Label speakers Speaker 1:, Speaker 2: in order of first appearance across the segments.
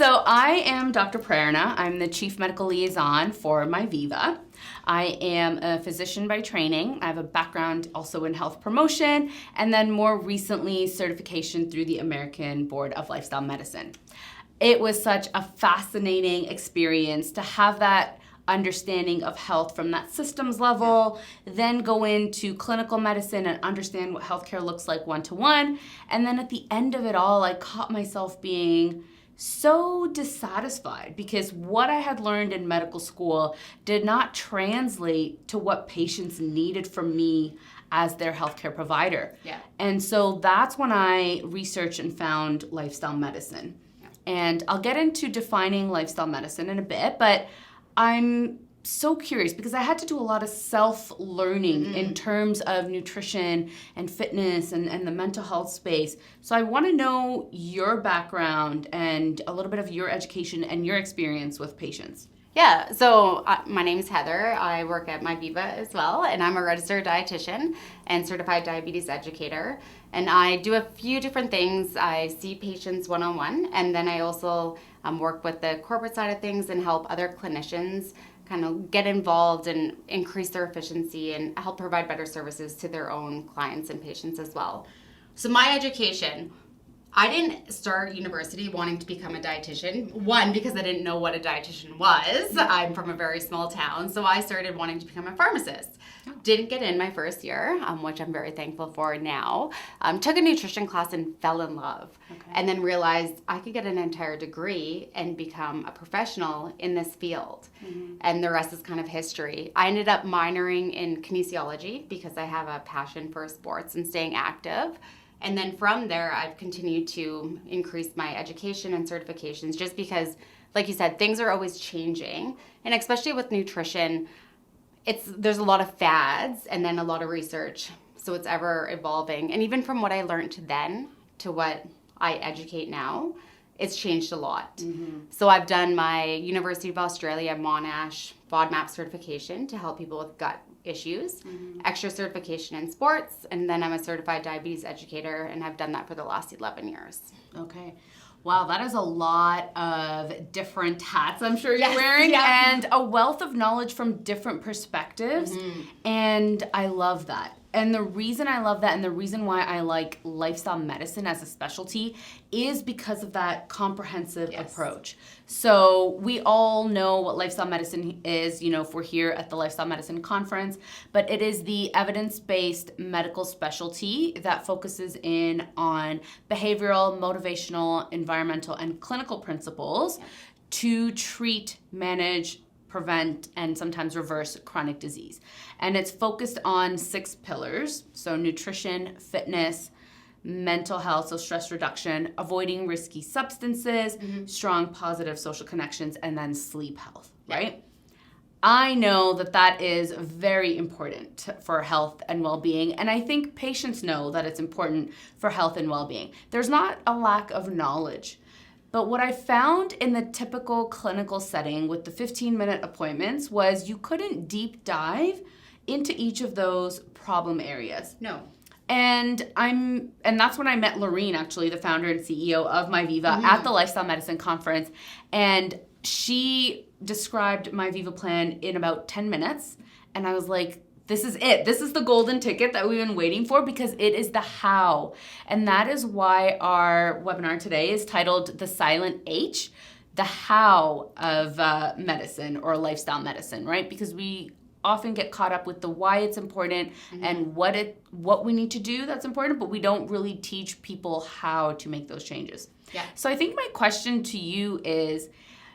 Speaker 1: So I am Dr. Prerana. I'm the Chief Medical Liaison for My Viva. I am a physician by training. I have a background also in health promotion, and then more recently, certification through the American Board of Lifestyle Medicine. It was such a fascinating experience to have that understanding of health from that systems level, then go into clinical medicine and understand what healthcare looks like one-to-one. And then at the end of it all, I caught myself being so dissatisfied because what I had learned in medical school did not translate to what patients needed from me as their healthcare provider.
Speaker 2: Yeah.
Speaker 1: And so that's when I researched and found lifestyle medicine. Yeah. And I'll get into defining lifestyle medicine in a bit, but I'm so curious because I had to do a lot of self-learning in terms of nutrition and fitness and the mental health space. So I want to know your background and a little bit of your education and your experience with patients.
Speaker 2: Yeah, so my name is Heather. I work at My Viva as well, and I'm a registered dietitian and certified diabetes educator. And I do a few different things. I see patients one-on-one, and then I also work with the corporate side of things and help other clinicians kind of get involved and increase their efficiency and help provide better services to their own clients and patients as well. So my education, I didn't start university wanting to become a dietitian. One, because I didn't know what a dietitian was. I'm from a very small town, so I started wanting to become a pharmacist. Didn't get in my first year, which I'm very thankful for now. Took a nutrition class and fell in love. Okay. And then realized I could get an entire degree and become a professional in this field. Mm-hmm. And the rest is kind of history. I ended up minoring in kinesiology because I have a passion for sports and staying active. And then from there, I've continued to increase my education and certifications just because, like you said, things are always changing. And especially with nutrition, there's a lot of fads and then a lot of research. So it's ever evolving. And even from what I learned then to what I educate now, it's changed a lot. Mm-hmm. So I've done my University of Australia Monash FODMAP certification to help people with gut issues, extra certification in sports, and then I'm a certified diabetes educator, and I've done that for the last 11 years.
Speaker 1: Okay. Wow, that is a lot of different hats I'm sure you're wearing, and a wealth of knowledge from different perspectives, and I love that. And the reason I love that and the reason why I like lifestyle medicine as a specialty is because of that comprehensive approach. So we all know what lifestyle medicine is, if we're here at the Lifestyle Medicine Conference, but it is the evidence-based medical specialty that focuses in on behavioral, motivational, environmental, and clinical principles to treat, manage, prevent, and sometimes reverse chronic disease. And it's focused on 6 pillars. So nutrition, fitness, mental health, so stress reduction, avoiding risky substances, strong positive social connections, and then sleep health, right? I know that is very important for health and well-being, and I think patients know that it's important for health and well-being. There's not a lack of knowledge. But what I found in the typical clinical setting with the 15-minute appointments was you couldn't deep dive into each of those problem areas.
Speaker 2: No.
Speaker 1: And that's when I met Lorene, actually, the founder and CEO of My Viva, at the Lifestyle Medicine Conference. And she described My Viva Plan in about 10 minutes. And I was like, this is it. This is the golden ticket that we've been waiting for because it is the how. And that is why our webinar today is titled The Silent H, the how of medicine or lifestyle medicine, right? Because we often get caught up with the why it's important and what we need to do that's important, but we don't really teach people how to make those changes.
Speaker 2: Yeah.
Speaker 1: So I think my question to you is,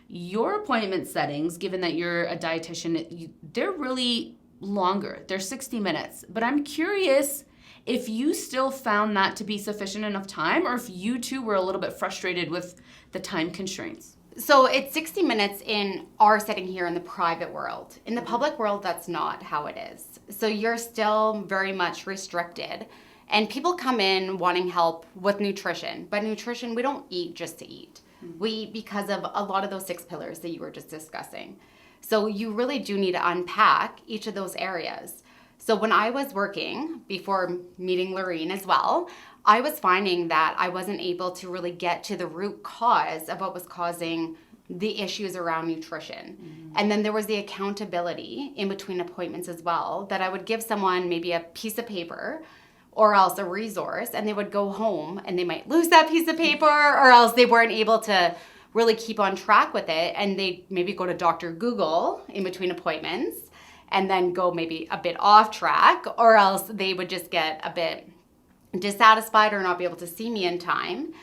Speaker 1: your appointment settings, given that you're a dietitian, they're really longer. They're 60 minutes. But I'm curious if you still found that to be sufficient enough time or if you too were a little bit frustrated with the time constraints.
Speaker 2: So it's 60 minutes in our setting here in the private world. In the public world, that's not how it is. So you're still very much restricted. And people come in wanting help with nutrition. But nutrition, we don't eat just to eat. We eat because of a lot of those 6 pillars that you were just discussing. So you really do need to unpack each of those areas. So when I was working, before meeting Lorene as well, I was finding that I wasn't able to really get to the root cause of what was causing the issues around nutrition. And then there was the accountability in between appointments as well, that I would give someone maybe a piece of paper or else a resource, and they would go home and they might lose that piece of paper, or else they weren't able to really keep on track with it, and they maybe go to Dr. Google in between appointments and then go maybe a bit off track, or else they would just get a bit dissatisfied or not be able to see me in time,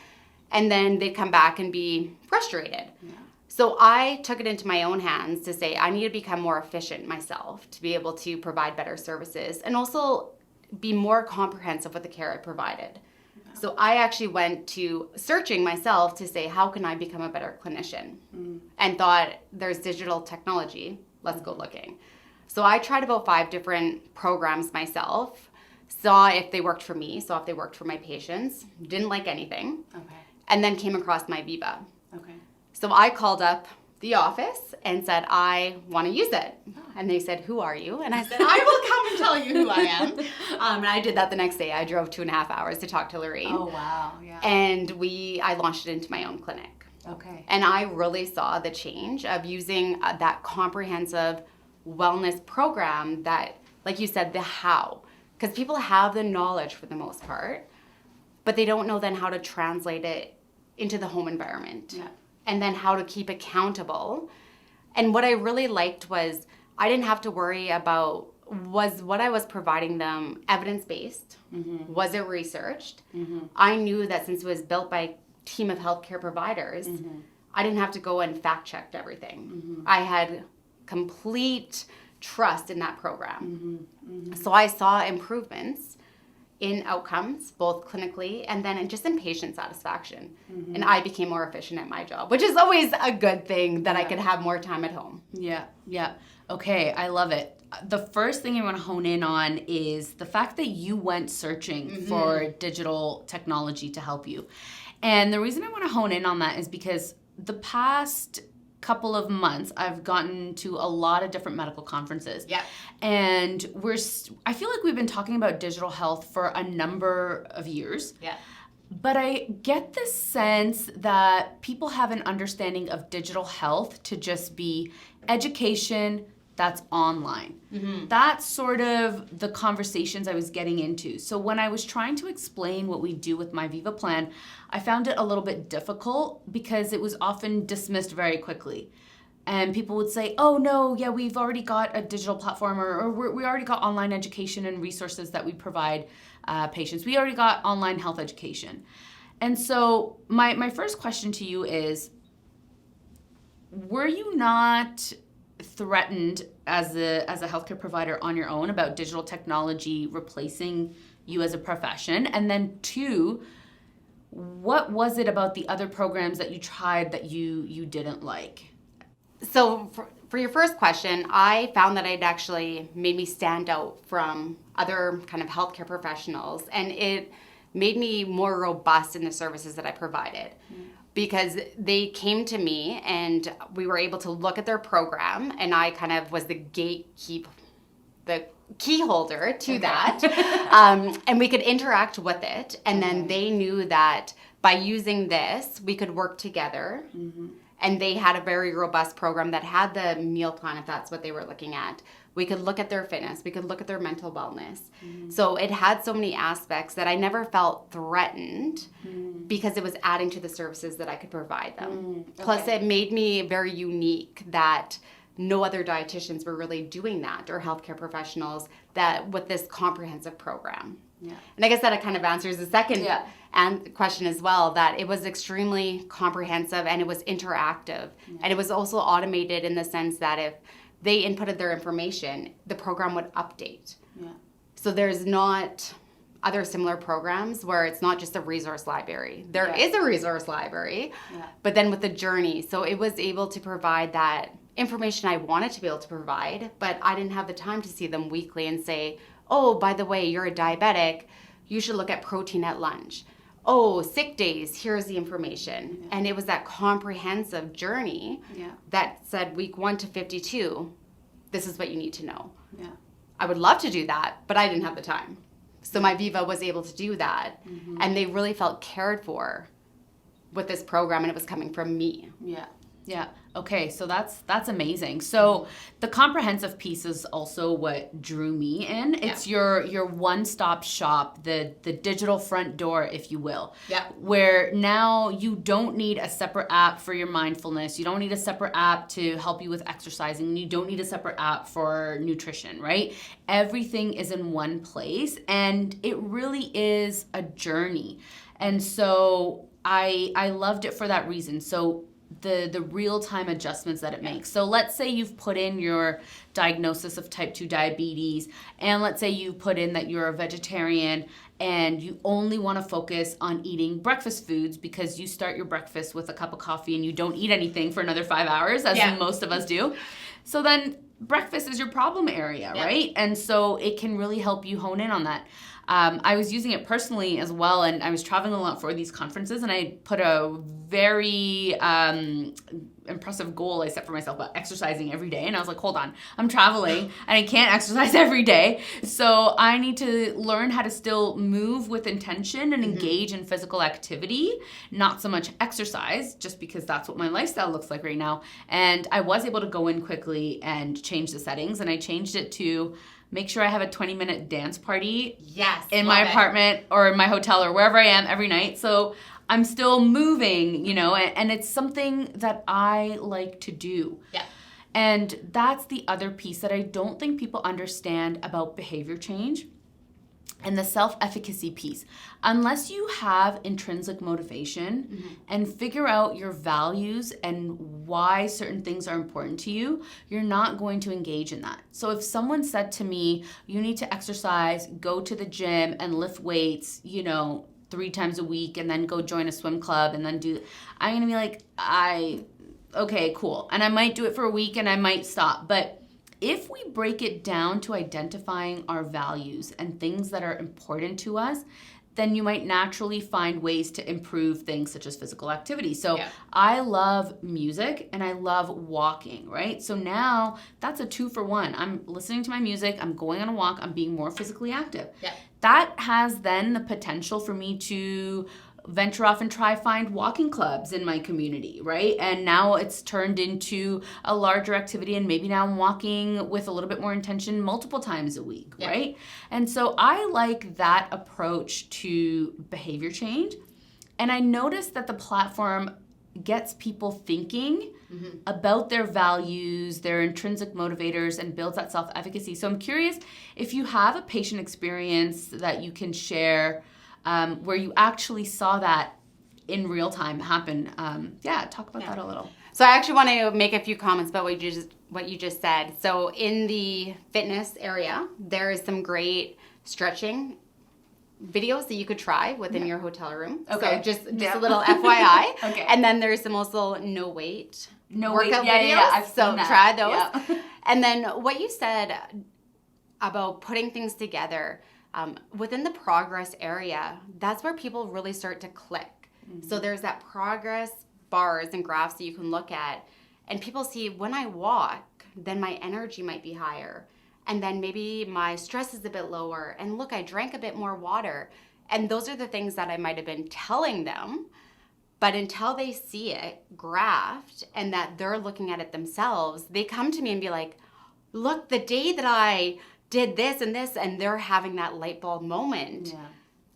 Speaker 2: and then they'd come back and be frustrated. Yeah. So I took it into my own hands to say I need to become more efficient myself to be able to provide better services and also be more comprehensive with the care I provided. Yeah. So I actually went to searching myself to say, how can I become a better clinician? And thought, there's digital technology, let's go looking. So I tried about 5 different programs myself, saw if they worked for me, saw if they worked for my patients, didn't like anything, and then came across My Viva. So I called up the office and said, I want to use it. And they said, who are you? And I said, I will come and tell you who I am. And I did that the next day. I drove 2.5 hours to talk to Lorraine.
Speaker 1: Oh, wow. Yeah.
Speaker 2: And I launched it into my own clinic. And I really saw the change of using that comprehensive wellness program that, like you said, the how. Because people have the knowledge for the most part, but they don't know then how to translate it into the home environment. Yeah. And then how to keep accountable. And what I really liked was I didn't have to worry about, was what I was providing them evidence-based? Was it researched? I knew that since it was built by a team of healthcare providers, I didn't have to go and fact-check everything. I had complete trust in that program. So I saw improvements in outcomes, both clinically and then just in patient satisfaction. And I became more efficient at my job, which is always a good thing, that I could have more time at home.
Speaker 1: Yeah. Okay, I love it. The first thing I want to hone in on is the fact that you went searching for digital technology to help you. And the reason I want to hone in on that is because the past couple of months, I've gotten to a lot of different medical conferences. Yeah. And I feel like we've been talking about digital health for a number of years. Yeah. But I get this sense that people have an understanding of digital health to just be education that's online. That's sort of the conversations I was getting into. So when I was trying to explain what we do with My Viva Plan, I found it a little bit difficult because it was often dismissed very quickly. And people would say, oh no, yeah, we've already got a digital platform, or we already got online education and resources that we provide patients. We already got online health education. And so my first question to you is, were you not threatened as a healthcare provider on your own about digital technology replacing you as a profession? And then 2, what was it about the other programs that you tried that you didn't like?
Speaker 2: So for your first question, I found that it actually made me stand out from other kind of healthcare professionals, and it made me more robust in the services that I provided. Because they came to me and we were able to look at their program, and I kind of was the key holder to that. And we could interact with it. And then they knew that by using this, we could work together. And they had a very robust program that had the meal plan, if that's what they were looking at. We could look at their fitness. We could look at their mental wellness. So it had so many aspects that I never felt threatened because it was adding to the services that I could provide them. Plus, it made me very unique that no other dietitians were really doing that, or healthcare professionals, that with this comprehensive program. And I guess that kind of answers the second question as well, that it was extremely comprehensive and it was interactive. And it was also automated in the sense that if they inputted their information, the program would update. So there's not other similar programs where it's not just a resource library. There is a resource library, but then with the journey. So it was able to provide that information I wanted to be able to provide, but I didn't have the time to see them weekly and say, oh, by the way, you're a diabetic, you should look at protein at lunch. Oh, sick days, here's the information. And it was that comprehensive journey that said week 1 to 52, this is what you need to know. I would love to do that, but I didn't have the time. So My Viva was able to do that. And they really felt cared for with this program, and it was coming from me.
Speaker 1: Yeah. Yeah. Okay. So that's amazing. So the comprehensive piece is also what drew me in. It's your one-stop shop, the digital front door, if you will.
Speaker 2: Yeah.
Speaker 1: Where now you don't need a separate app for your mindfulness. You don't need a separate app to help you with exercising. You don't need a separate app for nutrition, right? Everything is in one place, and it really is a journey. And so I loved it for that reason. So the real-time adjustments that it makes. So let's say you've put in your diagnosis of type 2 diabetes, and let's say you put in that you're a vegetarian and you only want to focus on eating breakfast foods because you start your breakfast with a cup of coffee and you don't eat anything for another 5 hours, as most of us do. So then breakfast is your problem area, right? And so it can really help you hone in on that. I was using it personally as well, and I was traveling a lot for these conferences, and I put a very impressive goal I set for myself about exercising every day. And I was like, hold on, I'm traveling and I can't exercise every day. So I need to learn how to still move with intention and engage in physical activity, not so much exercise, just because that's what my lifestyle looks like right now. And I was able to go in quickly and change the settings, and I changed it to make sure I have a 20-minute dance party in my apartment or in my hotel or wherever I am every night. So I'm still moving, and it's something that I like to do. Yeah. And that's the other piece that I don't think people understand about behavior change and the self-efficacy piece. Unless you have intrinsic motivation and figure out your values and why certain things are important to you, you're not going to engage in that. So if someone said to me, you need to exercise, go to the gym and lift weights, 3 times a week, and then go join a swim club and then I'm going to be like, okay, cool. And I might do it for a week and I might stop. But if we break it down to identifying our values and things that are important to us, then you might naturally find ways to improve things such as physical activity. So I love music and I love walking, right? So now that's a 2-for-1. I'm listening to my music, I'm going on a walk, I'm being more physically active. Yeah. That has then the potential for me to venture off and find walking clubs in my community, right? And now it's turned into a larger activity, and maybe now I'm walking with a little bit more intention multiple times a week, right? And so I like that approach to behavior change. And I noticed that the platform gets people thinking about their values, their intrinsic motivators, and builds that self-efficacy. So I'm curious if you have a patient experience that you can share where you actually saw that in real time happen. Talk about that a little.
Speaker 2: So I actually want to make a few comments about what you just said. So in the fitness area, there is some great stretching videos that you could try within your hotel room. Okay. So just a little FYI. Okay. And then there's some also no weight workout videos. Yeah, I've seen that. Try those. Yeah. And then what you said about putting things together, within the progress area, that's where people really start to click. So there's that progress bars and graphs that you can look at, and people see when I walk, then my energy might be higher, and then maybe my stress is a bit lower, and look, I drank a bit more water. And those are the things that I might have been telling them, but until they see it graphed and that they're looking at it themselves, they come to me and be like, look, the day that I did this, and they're having that light bulb moment,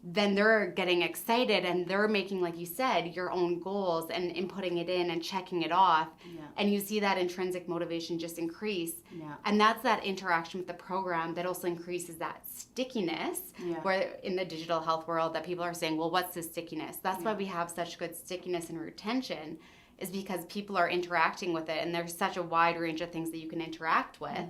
Speaker 2: then they're getting excited and they're making, like you said, your own goals and inputting it in and checking it off. And you see that intrinsic motivation just increase. And that's that interaction with the program that also increases that stickiness, where in the digital health world that people are saying, well, what's the stickiness? That's why we have such good stickiness and retention, is because people are interacting with it, and there's such a wide range of things that you can interact with,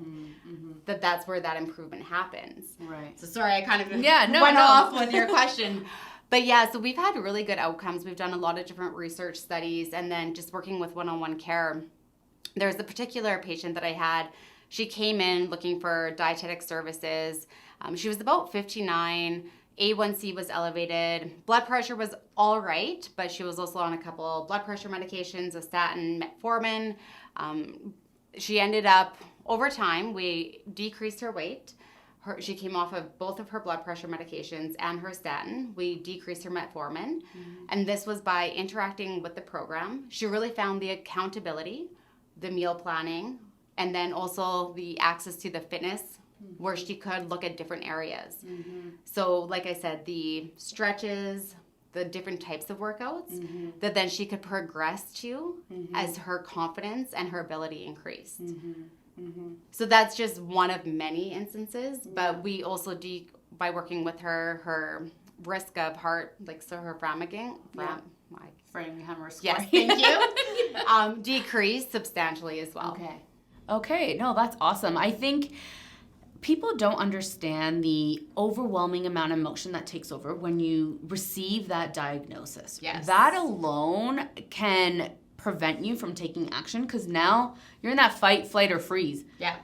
Speaker 2: that's where that improvement happens. Right. So sorry, I kind of went off with your question. But so we've had really good outcomes. We've done a lot of different research studies, and then just working with one-on-one care. There's a particular patient that I had. She came in looking for dietetic services. She was about 59. A1C was elevated. Blood pressure was all right, but she was also on a couple blood pressure medications, a statin, metformin. She ended up, over time, we decreased her weight. she came off of both of her blood pressure medications and her statin. We decreased her metformin. And this was by interacting with the program. She really found the accountability, the meal planning, and then also the access to the fitness where she could look at different areas. So like I said, the stretches, the different types of workouts that then she could progress to as her confidence and her ability increased. So that's just one of many instances, but we also, by working with her risk of heart, like so her Framingham risk. Yes, thank you. Decreased substantially as well.
Speaker 1: Okay, no, that's awesome. I think people don't understand the overwhelming amount of emotion that takes over when you receive that diagnosis.
Speaker 2: Yes.
Speaker 1: That alone can prevent you from taking action because now you're in that fight, flight, or freeze.
Speaker 2: Yeah.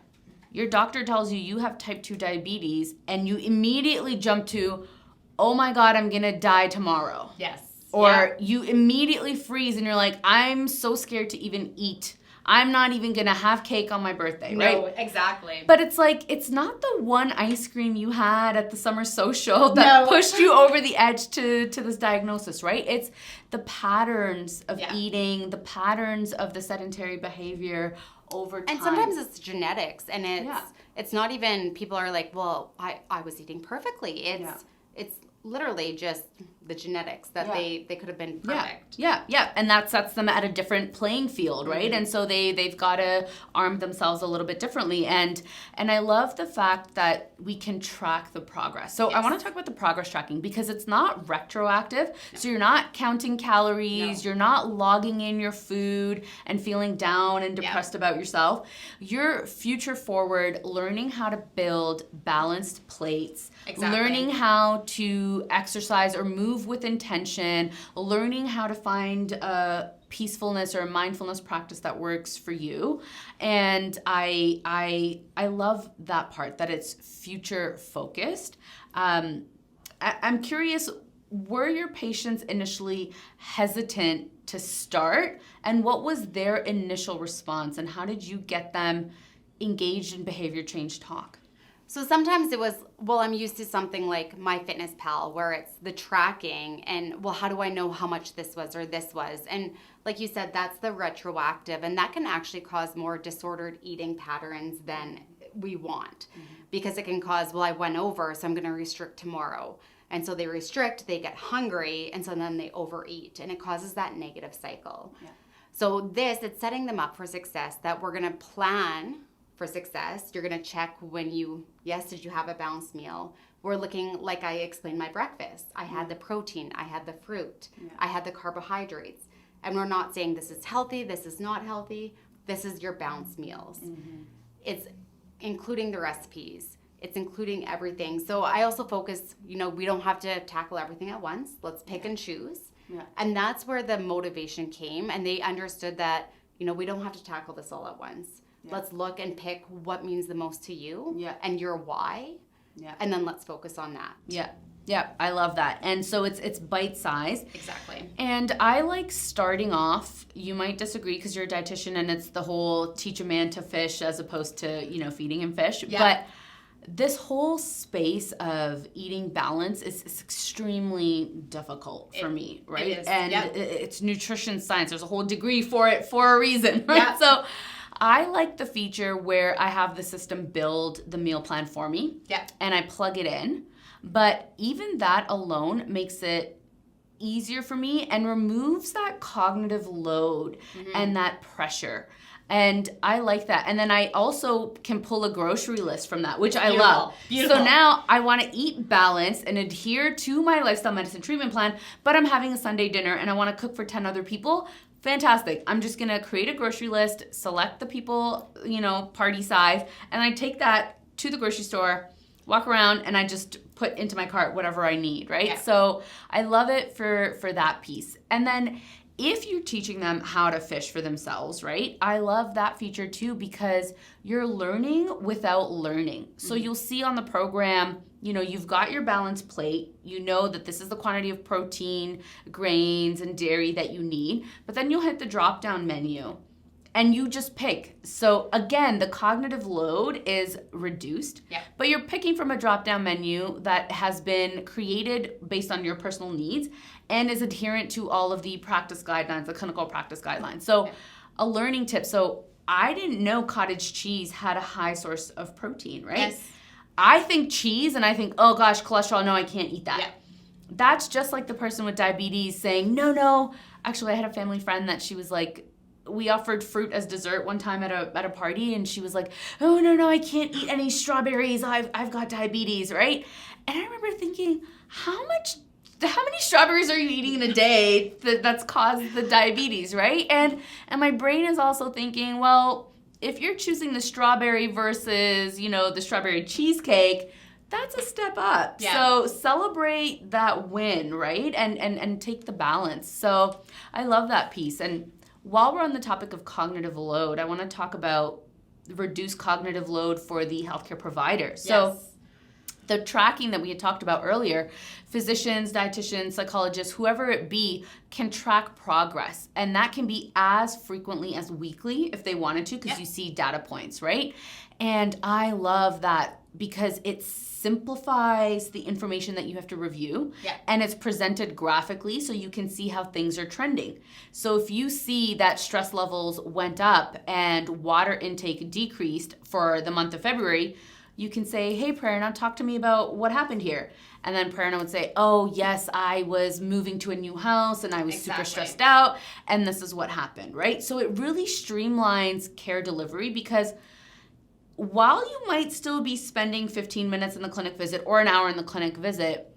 Speaker 1: Your doctor tells you have type 2 diabetes and you immediately jump to, oh my God, I'm going to die tomorrow.
Speaker 2: Yes.
Speaker 1: Or you immediately freeze and you're like, I'm so scared to even eat. I'm not even going to have cake on my birthday, right?
Speaker 2: No, exactly.
Speaker 1: But it's like, it's not the one ice cream you had at the summer social that pushed you over the edge to this diagnosis, right? It's the patterns of eating, the patterns of the sedentary behavior over time.
Speaker 2: And sometimes it's genetics, and it's not even, people are like, well, I was eating perfectly. It's literally just the genetics that they could have been perfect.
Speaker 1: Yeah. And that sets them at a different playing field, right? And so they've got to arm themselves a little bit differently. And I love the fact that we can track the progress. So I want to talk about the progress tracking because it's not retroactive. So you're not counting calories. You're not logging in your food and feeling down and depressed about yourself. You're future forward, learning how to build balanced plates, learning how to exercise or move with intention, learning how to find a peacefulness or a mindfulness practice that works for you. And I love that part, that it's future focused. I'm curious, were your patients initially hesitant to start? And what was their initial response? And how did you get them engaged in behavior change talk?
Speaker 2: So sometimes it was, well, I'm used to something like MyFitnessPal where it's the tracking and, well, how do I know how much this was or this was? And like you said, that's the retroactive, and that can actually cause more disordered eating patterns than we want because it can cause, well, I went over, so I'm going to restrict tomorrow. And so they restrict, they get hungry, and so then they overeat, and it causes that negative cycle. So it's setting them up for success, that we're going to plan for success. You're going to check when did you have a balanced meal? We're looking, like I explained my breakfast. I had the protein, I had the fruit, I had the carbohydrates. And we're not saying this is healthy, this is not healthy. This is your balanced meals. It's including the recipes. It's including everything. So I also focus, we don't have to tackle everything at once. Let's pick and choose. And that's where the motivation came. And they understood that, we don't have to tackle this all at once. Let's look and pick what means the most to you and your why. And then let's focus on that.
Speaker 1: Yeah, I love that. And so it's bite-sized.
Speaker 2: Exactly.
Speaker 1: And I like starting off, you might disagree because you're a dietitian and it's the whole teach a man to fish as opposed to, feeding him fish. But this whole space of eating balance is extremely difficult for me, right?
Speaker 2: It is.
Speaker 1: And it's nutrition science. There's a whole degree for it for a reason, right? So I like the feature where I have the system build the meal plan for me. And I plug it in. But even that alone makes it easier for me and removes that cognitive load and that pressure. And I like that. And then I also can pull a grocery list from that, which I love.
Speaker 2: Beautiful.
Speaker 1: So now I want to eat balanced and adhere to my lifestyle medicine treatment plan, but I'm having a Sunday dinner and I want to cook for 10 other people. Fantastic. I'm just going to create a grocery list, select the people, party size, and I take that to the grocery store, walk around, and I just put into my cart whatever I need, right? So I love it for that piece. And then if you're teaching them how to fish for themselves, right? I love that feature too because you're learning without learning. So you'll see on the program, you've got your balanced plate. You know that this is the quantity of protein, grains, and dairy that you need. But then you'll hit the drop-down menu and you just pick. So again, the cognitive load is reduced, but you're picking from a drop-down menu that has been created based on your personal needs and is adherent to all of the practice guidelines, the clinical practice guidelines. So a learning tip. So I didn't know cottage cheese had a high source of protein, right?
Speaker 2: Yes.
Speaker 1: I think cheese and I think, oh gosh, cholesterol, no, I can't eat that.
Speaker 2: Yeah.
Speaker 1: That's just like the person with diabetes saying, no. Actually, I had a family friend that she was like, we offered fruit as dessert one time at a party, and she was like, oh, no, I can't eat any strawberries. I've got diabetes, right? And I remember thinking, how many strawberries are you eating in a day that's caused the diabetes, right? And my brain is also thinking, well, if you're choosing the strawberry versus, the strawberry cheesecake, that's a step up. Yeah. So celebrate that win, right? And take the balance. So I love that piece. And while we're on the topic of cognitive load, I want to talk about reduced cognitive load for the healthcare provider. So the tracking that we had talked about earlier, physicians, dietitians, psychologists, whoever it be, can track progress. And that can be as frequently as weekly if they wanted to, because you see data points, right? And I love that because it simplifies the information that you have to review, and it's presented graphically so you can see how things are trending. So if you see that stress levels went up and water intake decreased for the month of February, you can say, hey, Prerana, talk to me about what happened here. And then Prerana would say, oh, yes, I was moving to a new house and I was super stressed out, and this is what happened, right? So it really streamlines care delivery, because while you might still be spending 15 minutes in the clinic visit or an hour in the clinic visit,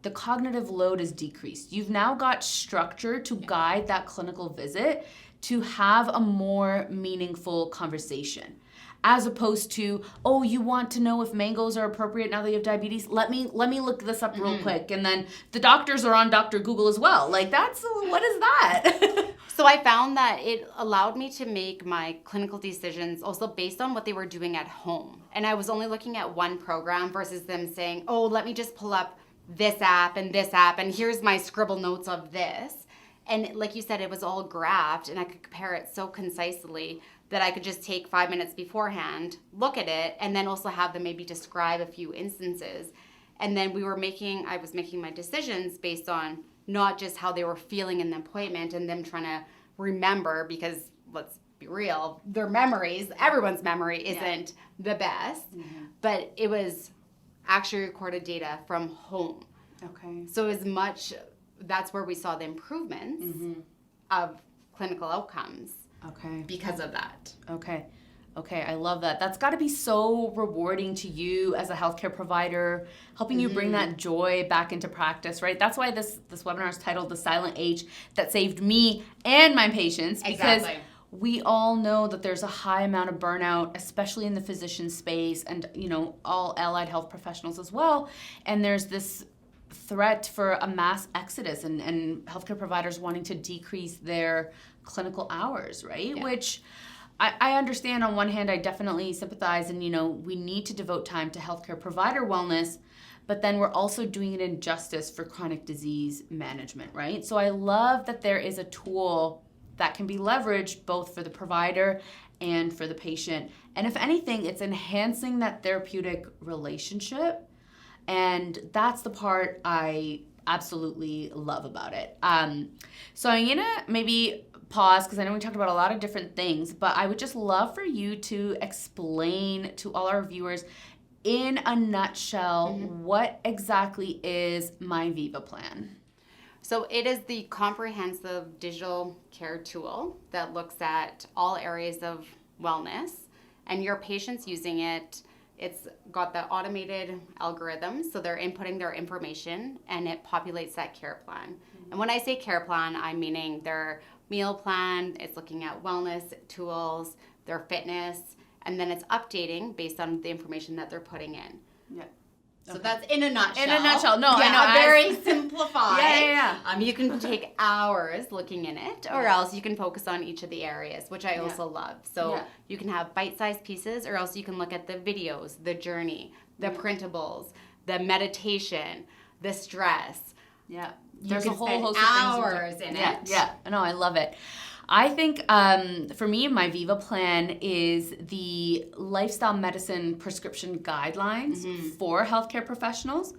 Speaker 1: the cognitive load is decreased. You've now got structure to guide that clinical visit to have a more meaningful conversation, as opposed to, oh, you want to know if mangoes are appropriate now that you have diabetes? Let me look this up real quick. And then the doctors are on Dr. Google as well. Like, what is that?
Speaker 2: So I found that it allowed me to make my clinical decisions also based on what they were doing at home. And I was only looking at one program versus them saying, oh, let me just pull up this app, and here's my scribble notes of this. And like you said, it was all graphed, and I could compare it so concisely that I could just take 5 minutes beforehand, look at it, and then also have them maybe describe a few instances. And then I was making my decisions based on not just how they were feeling in the appointment and them trying to remember, because let's be real, everyone's memory isn't the best, but it was actually recorded data from home. Okay. So that's where we saw the improvements of clinical outcomes. Okay. Because of that.
Speaker 1: Okay, I love that. That's got to be so rewarding to you as a healthcare provider, helping you bring that joy back into practice, right? That's why this webinar is titled The Silent H That Saved Me and My Patients, because we all know that there's a high amount of burnout, especially in the physician space and, all allied health professionals as well. And there's this threat for a mass exodus and healthcare providers wanting to decrease their clinical hours, right? Yeah. Which I understand. On one hand, I definitely sympathize, and we need to devote time to healthcare provider wellness, but then we're also doing an injustice for chronic disease management, right? So I love that there is a tool that can be leveraged both for the provider and for the patient. And if anything, it's enhancing that therapeutic relationship, and that's the part I absolutely love about it. So I'm gonna maybe pause, because I know we talked about a lot of different things, but I would just love for you to explain to all our viewers in a nutshell what exactly is My Viva Plan.
Speaker 2: So it is the comprehensive digital care tool that looks at all areas of wellness, and your patients using it. It's got the automated algorithms, so they're inputting their information and it populates that care plan. And when I say care plan, I'm meaning their meal plan, it's looking at wellness tools, their fitness, and then it's updating based on the information that they're putting in. Yeah. So that's in a nutshell.
Speaker 1: In a nutshell. No,
Speaker 2: yeah,
Speaker 1: I know.
Speaker 2: Very simplified.
Speaker 1: Yeah.
Speaker 2: You can take hours looking in it, or else you can focus on each of the areas, which I also love. So you can have bite-sized pieces, or else you can look at the videos, the journey, the printables, the meditation, the stress.
Speaker 1: Yeah. There's a whole host
Speaker 2: of hours in it.
Speaker 1: Yeah. No, I love it. I think for me, My Viva Plan is the lifestyle medicine prescription guidelines for healthcare professionals.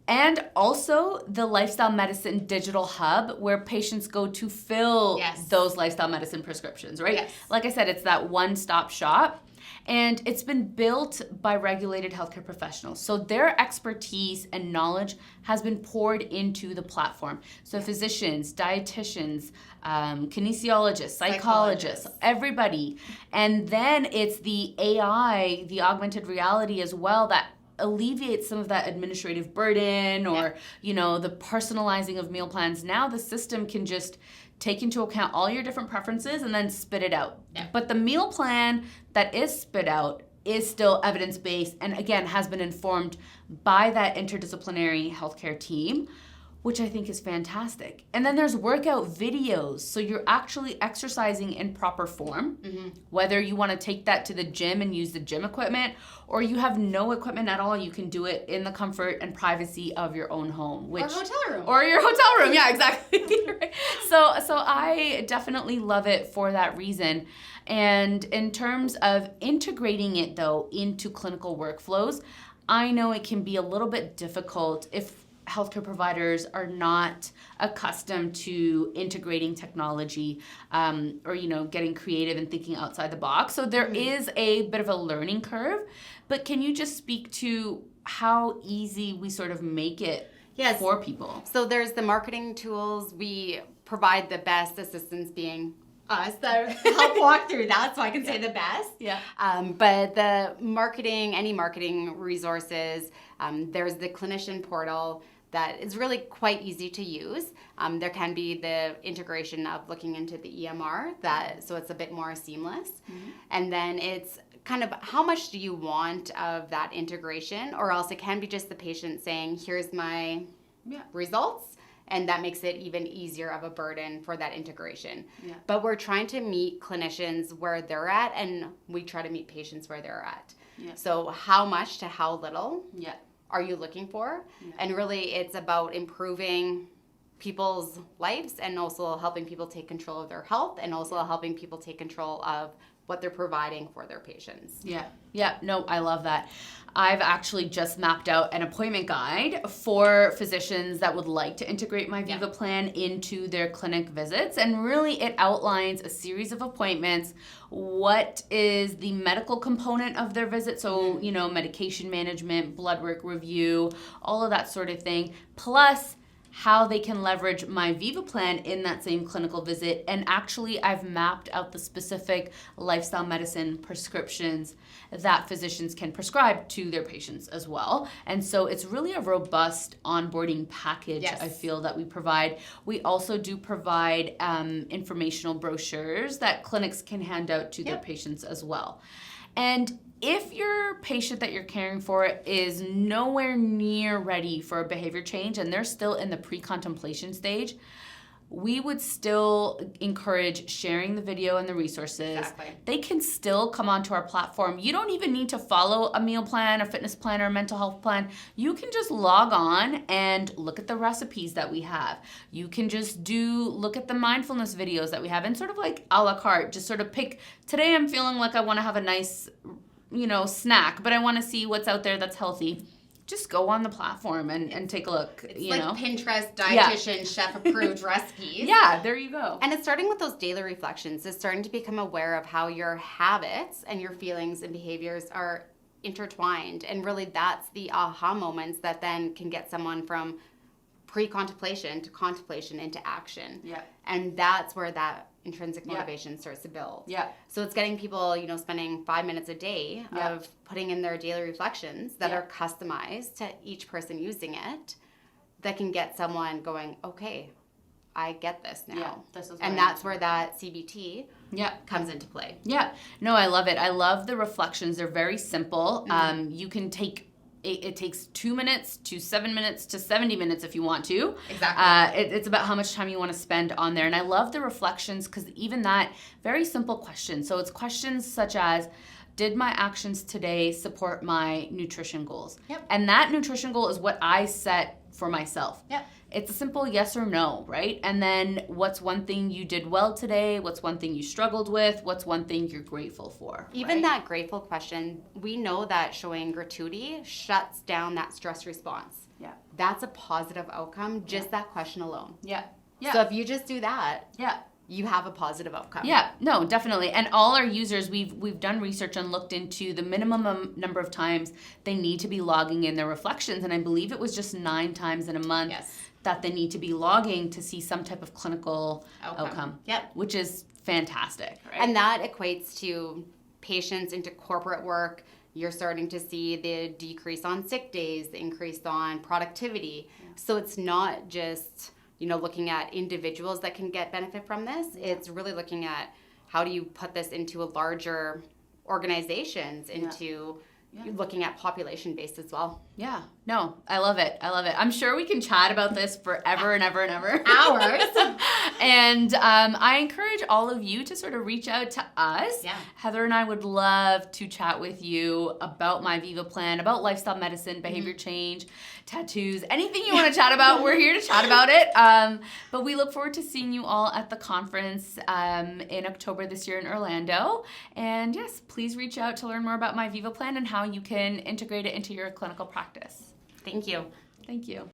Speaker 1: And also the lifestyle medicine digital hub where patients go to fill those lifestyle medicine prescriptions, right?
Speaker 2: Yes.
Speaker 1: Like I said, it's that one-stop shop. And it's been built by regulated healthcare professionals. So their expertise and knowledge has been poured into the platform. So physicians, dietitians, kinesiologists, psychologists, everybody. And then it's the AI, the augmented reality as well, that alleviates some of that administrative burden or, you know, the personalizing of meal plans. Now the system can just take into account all your different preferences and then spit it out. Yeah. But the meal plan that is spit out is still evidence-based and, again, has been informed by that interdisciplinary healthcare team, which I think is fantastic. And then there's workout videos. So you're actually exercising in proper form, whether you want to take that to the gym and use the gym equipment, or you have no equipment at all, you can do it in the comfort and privacy of your own home.
Speaker 2: Or hotel room.
Speaker 1: Or your hotel room, yeah, exactly. So I definitely love it for that reason. And in terms of integrating it, though, into clinical workflows, I know it can be a little bit difficult if healthcare providers are not accustomed to integrating technology or, you know, getting creative and thinking outside the box. So there is a bit of a learning curve, but can you just speak to how easy we sort of make it for people?
Speaker 2: So there's the marketing tools. We provide the best, assistance being us that help walk through that, so I can say the best.
Speaker 1: Yeah.
Speaker 2: But the marketing, any marketing resources, there's the clinician portal that is really quite easy to use. There can be the integration of looking into the EMR, so it's a bit more seamless. And then it's kind of how much do you want of that integration, or else it can be just the patient saying, here's my results, and that makes it even easier of a burden for that integration. Yeah. But we're trying to meet clinicians where they're at, and we try to meet patients where they're at. Yeah. So how much to how little are you looking for? Yeah. And really it's about improving people's lives and also helping people take control of their health and also helping people take control of what they're providing for their patients. Yeah, no, I love that. I've actually just mapped out an appointment guide for physicians that would like to integrate My Viva Plan into their clinic visits. And really it outlines a series of appointments. What is the medical component of their visit? So, you know, medication management, blood work review, all of that sort of thing. Plus how they can leverage My Viva Plan in that same clinical visit. And actually, I've mapped out the specific lifestyle medicine prescriptions that physicians can prescribe to their patients as well. And so it's really a robust onboarding package, I feel, that we provide. We also do provide informational brochures that clinics can hand out to their patients as well. And if your patient that you're caring for is nowhere near ready for a behavior change and they're still in the pre-contemplation stage, we would still encourage sharing the video and the resources. Exactly. They can still come onto our platform. You don't even need to follow a meal plan, a fitness plan, or a mental health plan. You can just log on and look at the recipes that we have. You can just look at the mindfulness videos that we have and sort of like a la carte, just sort of pick, today I'm feeling like I want to have a nice, you know, snack, but I want to see what's out there that's healthy. Just go on the platform and take a look. It's like Pinterest, dietitian, chef-approved recipes.
Speaker 1: Yeah, there you go.
Speaker 2: And it's starting with those daily reflections. It's starting to become aware of how your habits and your feelings and behaviors are intertwined. And really that's the aha moments that then can get someone from pre-contemplation to contemplation into action. Yeah. And that's where that intrinsic motivation starts to build. Yeah. So it's getting people, you know, spending 5 minutes a day of putting in their daily reflections that are customized to each person using it, that can get someone going, okay, I get this now. Yeah, this is and that's where that CBT comes into play. Yeah.
Speaker 1: No, I love it. I love the reflections. They're very simple. You can take it takes 2 minutes to 7 minutes to 70 minutes if you want to. Exactly. It's about how much time you want to spend on there. And I love the reflections because even that, very simple question. So it's questions such as, did my actions today support my nutrition goals? Yep. And that nutrition goal is what I set for myself.
Speaker 2: Yep.
Speaker 1: It's a simple yes or no, right? And then what's one thing you did well today? What's one thing you struggled with? What's one thing you're grateful for?
Speaker 2: Even
Speaker 1: right?
Speaker 2: that grateful question, we know that showing gratuity shuts down that stress response.
Speaker 1: Yeah.
Speaker 2: That's a positive outcome, just that question alone.
Speaker 1: Yeah. Yeah.
Speaker 2: So if you just do that,
Speaker 1: yeah.
Speaker 2: you have a positive outcome.
Speaker 1: Yeah, no, definitely. And all our users, we've done research and looked into the minimum number of times they need to be logging in their reflections. And I believe it was just 9 times in a month that they need to be logging to see some type of clinical outcome.
Speaker 2: Yep.
Speaker 1: Which is fantastic, right?
Speaker 2: And that equates to patients into corporate work. You're starting to see the decrease on sick days, the increase on productivity. Yeah. So it's not just, looking at individuals that can get benefit from this. It's really looking at how do you put this into a larger organizations, into looking at population-based as well.
Speaker 1: Yeah. No, I love it. I love it. I'm sure we can chat about this forever and ever and ever.
Speaker 2: Hours.
Speaker 1: And I encourage all of you to sort of reach out to us.
Speaker 2: Yeah.
Speaker 1: Heather and I would love to chat with you about My Viva Plan, about lifestyle medicine, behavior change, tattoos, anything you want to chat about. We're here to chat about it. But we look forward to seeing you all at the conference in October this year in Orlando. And yes, please reach out to learn more about My Viva Plan and how you can integrate it into your clinical practice.
Speaker 2: Thank you.
Speaker 1: Thank you.